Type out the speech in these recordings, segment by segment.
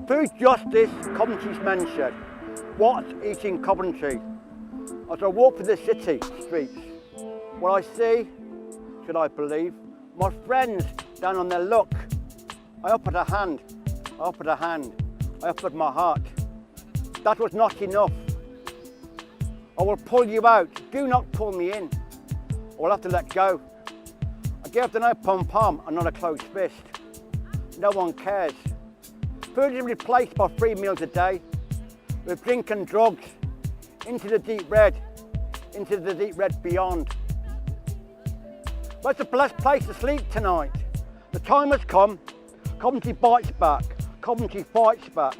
Food justice, Coventry's men shed. What's eating Coventry? As I walk through the city streets, what I see, should I believe, my friends down on their luck. I offered a hand, I offered a hand, I offered my heart. That was not enough. I will pull you out, do not pull me in. I will have to let go. I gave them no pom-pom and not a closed fist. No one cares. Food is replaced by 3 meals a day with drink and drugs into the deep red beyond. But it's a blessed place to sleep tonight. The time has come. Coventry bites back. Coventry fights back.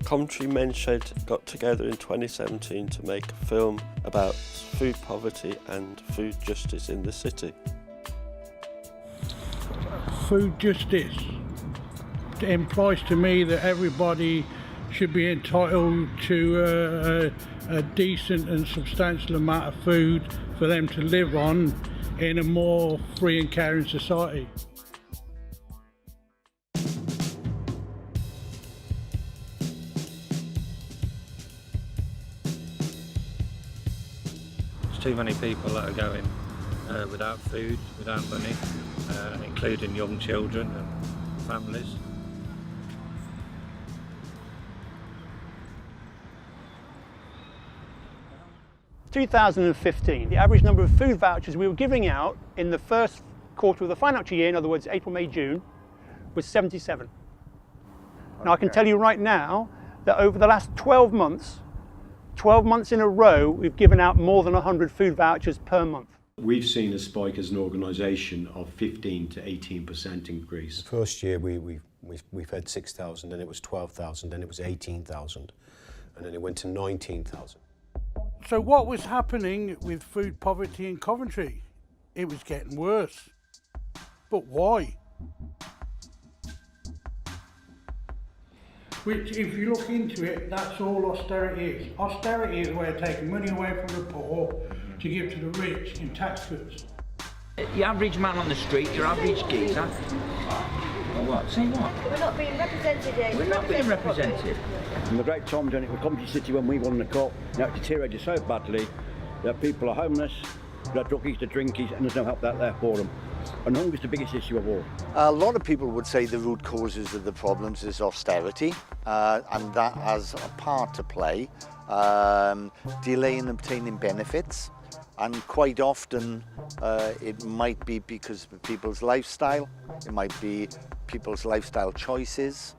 Coventry Men's Shed got together in 2017 to make a film about food poverty and food justice in the city. Food justice implies to me that everybody should be entitled to a decent and substantial amount of food for them to live on in a more free and caring society. Too many people that are going without food, without money, including young children and families. In 2015, the average number of food vouchers we were giving out in the first quarter of the financial year, in other words April, May, June, was 77. Okay. Now I can tell you right now that over the last 12 months in a row, we've given out more than 100 food vouchers per month. We've seen a spike as an organisation of 15 to 18% increase. The first year we've had 6,000, then it was 12,000, then it was 18,000, and then it went to 19,000. So what was happening with food poverty in Coventry? It was getting worse. But why? Which, if you look into it, that's all austerity is. Austerity is a way of taking money away from the poor to give to the rich in tax cuts. Your average man on the street, your average geezer. What? Say what? We're not being represented here. We're not being represented. In the great times when it was Coventry City when we won the cup, now it's deteriorated so badly that people are homeless, they're druggies, they're drinkies, and there's no help out there for them. And hunger is the biggest issue of all. A lot of people would say the root causes of the problems is austerity, and that has a part to play, delay in obtaining benefits, and quite often it might be because of people's lifestyle, it might be people's lifestyle choices.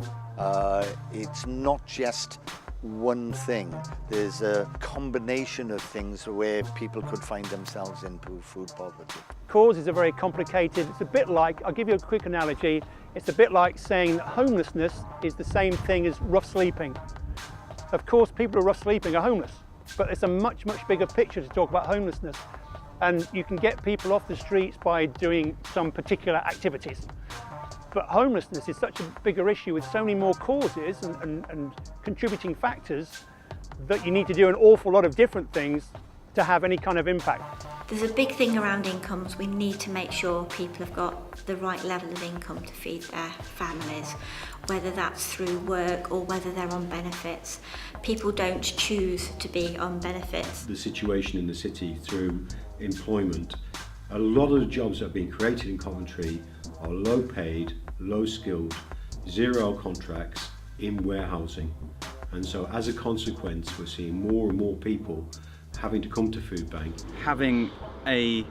It's not just one thing. There's a combination of things where people could find themselves in food poverty. Causes are very complicated. It's a bit like, I'll give you a quick analogy, it's a bit like saying that homelessness is the same thing as rough sleeping. Of course, people who are rough sleeping are homeless, but it's a much, much bigger picture to talk about homelessness. And you can get people off the streets by doing some particular activities. But homelessness is such a bigger issue with so many more causes and contributing factors that you need to do an awful lot of different things to have any kind of impact. There's a big thing around incomes. We need to make sure people have got the right level of income to feed their families, whether that's through work or whether they're on benefits. People don't choose to be on benefits. The situation in the city through employment, a lot of the jobs that have been created in Coventry are low paid, low skilled, 0 hour contracts in warehousing. And so as a consequence, we're seeing more and more people having to come to food bank. Having a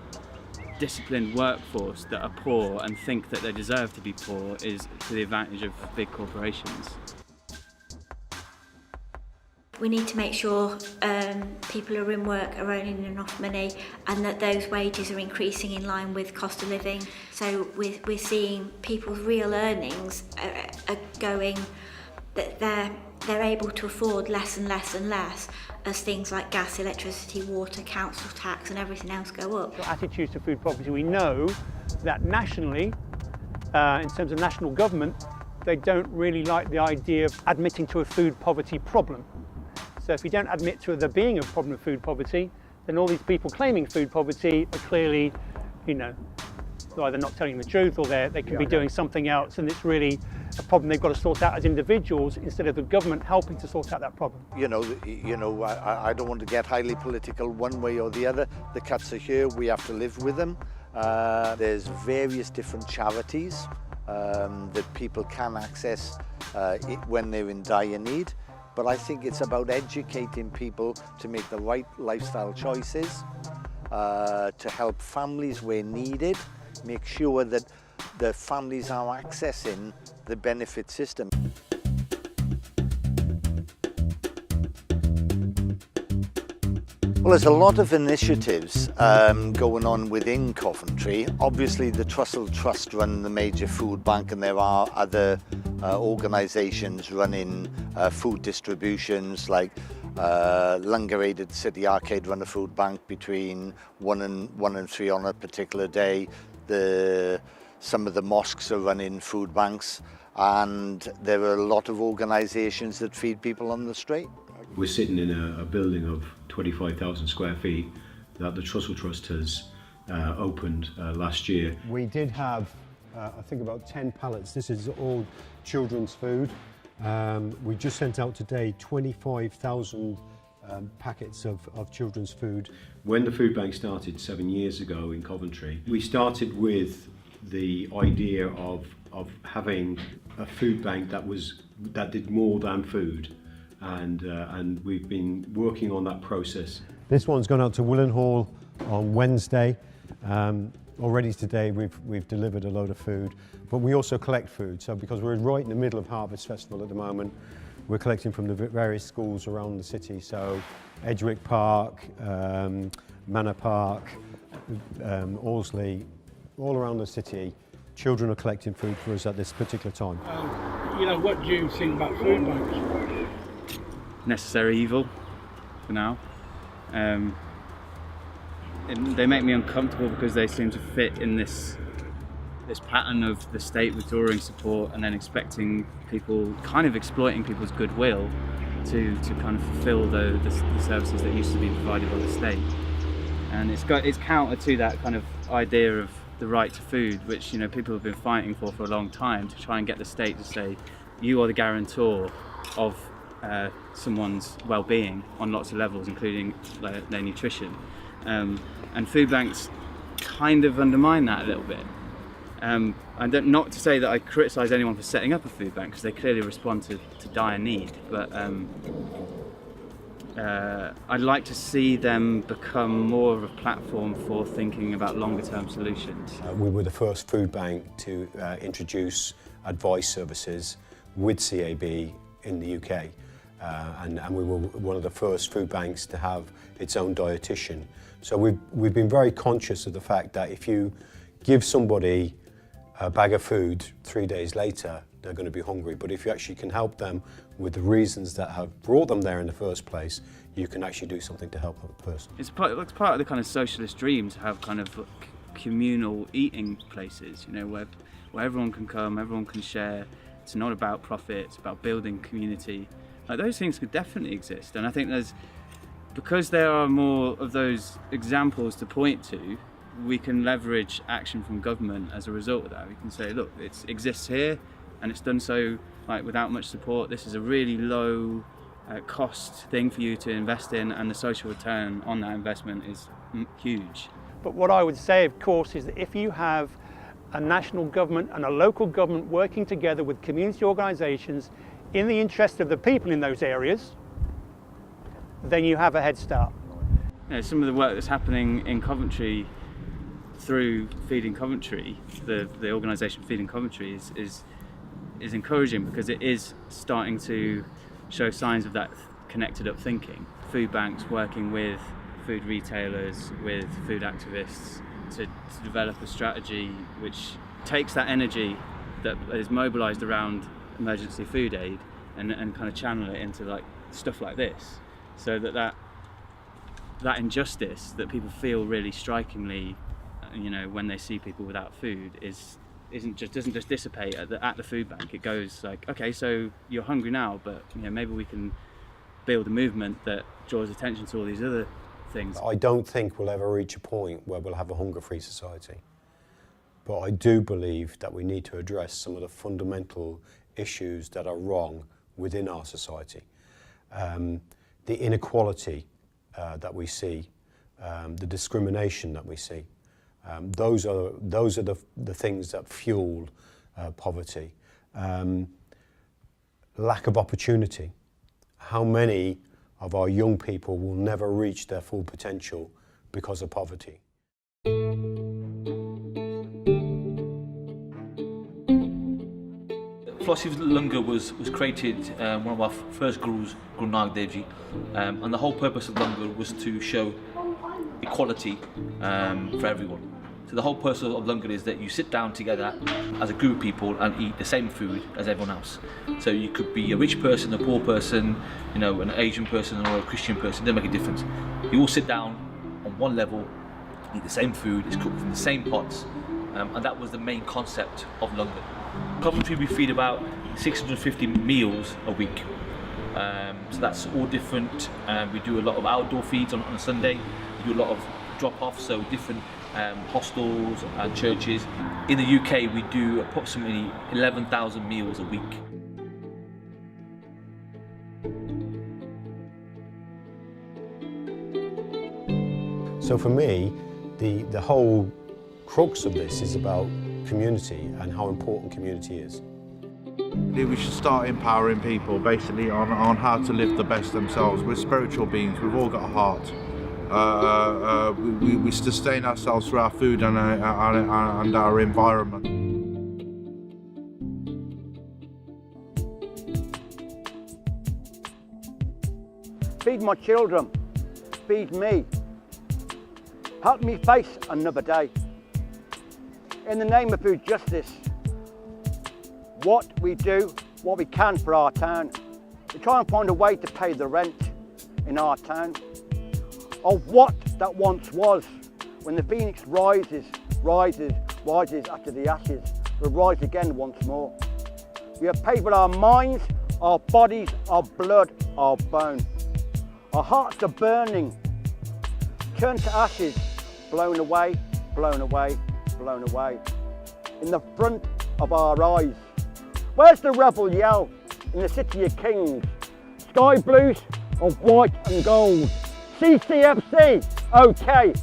disciplined workforce that are poor and think that they deserve to be poor is to the advantage of big corporations. We need to make sure people who are in work are earning enough money and that those wages are increasing in line with cost of living. So we're seeing people's real earnings are going, that they're they're able to afford less and less and less as things like gas, electricity, water, council tax and everything else go up. Attitudes to food poverty, we know that nationally, in terms of national government, they don't really like the idea of admitting to a food poverty problem. So if you don't admit to there being a problem of food poverty, then all these people claiming food poverty are clearly, you know, either not telling the truth or they can be doing something else, and it's really a problem they've got to sort out as individuals instead of the government helping to sort out that problem. I don't want to get highly political one way or the other. The cuts are here, we have to live with them. There's various different charities that people can access when they're in dire need. But I think it's about educating people to make the right lifestyle choices, to help families where needed, make sure that the families are accessing the benefit system. Well, there's a lot of initiatives going on within Coventry. Obviously, the Trussell Trust run the major food bank, and there are other organisations running food distributions, like Lungar at City Arcade run a food bank between 1 and 3 on a particular day. Some of the mosques are running food banks, and there are a lot of organisations that feed people on the street. We're sitting in a building of 25,000 square feet that the Trussell Trust has opened last year. We did have, I think, about 10 pallets. This is all children's food. We just sent out today 25,000 packets of children's food. When the food bank started 7 years ago in Coventry, we started with the idea of having a food bank that did more than food. And we've been working on that process. This one's gone out to Willenhall on Wednesday. Already today we've delivered a load of food, but we also collect food. So because we're right in the middle of Harvest Festival at the moment, we're collecting from the various schools around the city. So Edgewick Park, Manor Park, Alsley, all around the city. Children are collecting food for us at this particular time. What do you think about food banks? Necessary evil for now. They make me uncomfortable because they seem to fit in this pattern of the state withdrawing support and then expecting people, kind of exploiting people's goodwill to kind of fulfill the services that used to be provided by the state. And it's counter to that kind of idea of the right to food, which people have been fighting for a long time, to try and get the state to say you are the guarantor of someone's well-being on lots of levels, including their nutrition. And food banks kind of undermine that a little bit. Not to say that I criticise anyone for setting up a food bank, because they clearly respond to dire need, but I'd like to see them become more of a platform for thinking about longer-term solutions. We were the first food bank to introduce advice services with CAB in the UK. And we were one of the first food banks to have its own dietitian. So we've been very conscious of the fact that if you give somebody a bag of food 3 days later, they're going to be hungry. But if you actually can help them with the reasons that have brought them there in the first place, you can actually do something to help a person. It's part of the kind of socialist dream to have kind of communal eating places, where everyone can come, everyone can share. It's not about profit, it's about building community. Those things could definitely exist, and I think because there are more of those examples to point to, we can leverage action from government as a result of that. We can say, look, it exists here, and it's done so without much support. This is a really low cost thing for you to invest in, and the social return on that investment is huge. But what I would say, of course, is that if you have a national government and a local government working together with community organisations in the interest of the people in those areas, then you have a head start. Some of the work that's happening in Coventry through Feeding Coventry, the organisation Feeding Coventry, is encouraging, because it is starting to show signs of that connected up thinking. Food banks working with food retailers, with food activists to develop a strategy which takes that energy that is mobilised around emergency food aid and kind of channel it into like stuff like this, so that injustice that people feel really strikingly, you know, when they see people without food doesn't just dissipate at the food bank. It goes like, okay, so you're hungry now, but you know, maybe we can build a movement that draws attention to all these other things. I don't think we'll ever reach a point where we'll have a hunger-free society, but I do believe that we need to address some of the fundamental issues that are wrong within our society. The inequality that we see, the discrimination that we see, those are the things that fuel poverty. Lack of opportunity. How many of our young people will never reach their full potential because of poverty? Philosophy of Langar was created, one of our first gurus, Guru Nanak Dev Ji, and the whole purpose of Langar was to show equality for everyone. So the whole purpose of Langar is that you sit down together as a group of people and eat the same food as everyone else. So you could be a rich person, a poor person, you know, an Asian person or a Christian person, it doesn't make a difference. You all sit down on one level, eat the same food, it's cooked from the same pots, and that was the main concept of Langar. Coventry, we feed about 650 meals a week. So that's all different. We do a lot of outdoor feeds on a Sunday. We do a lot of drop-offs, so different hostels and churches. In the UK, we do approximately 11,000 meals a week. So for me, the whole crux of this is about community and how important community is. We should start empowering people basically on how to live the best themselves. We're spiritual beings, we've all got a heart. We sustain ourselves through our food and our environment. Feed my children, feed me. Help me face another day. In the name of food justice, what we do, what we can for our town. We try and find a way to pay the rent in our town. Of what that once was, when the phoenix rises after the ashes, will rise again once more. We are paid with our minds, our bodies, our blood, our bone. Our hearts are burning, turned to ashes, blown away, blown away, blown away. In the front of our eyes. Where's the rebel yell in the city of kings? Sky blues of white and gold. CCFC, okay.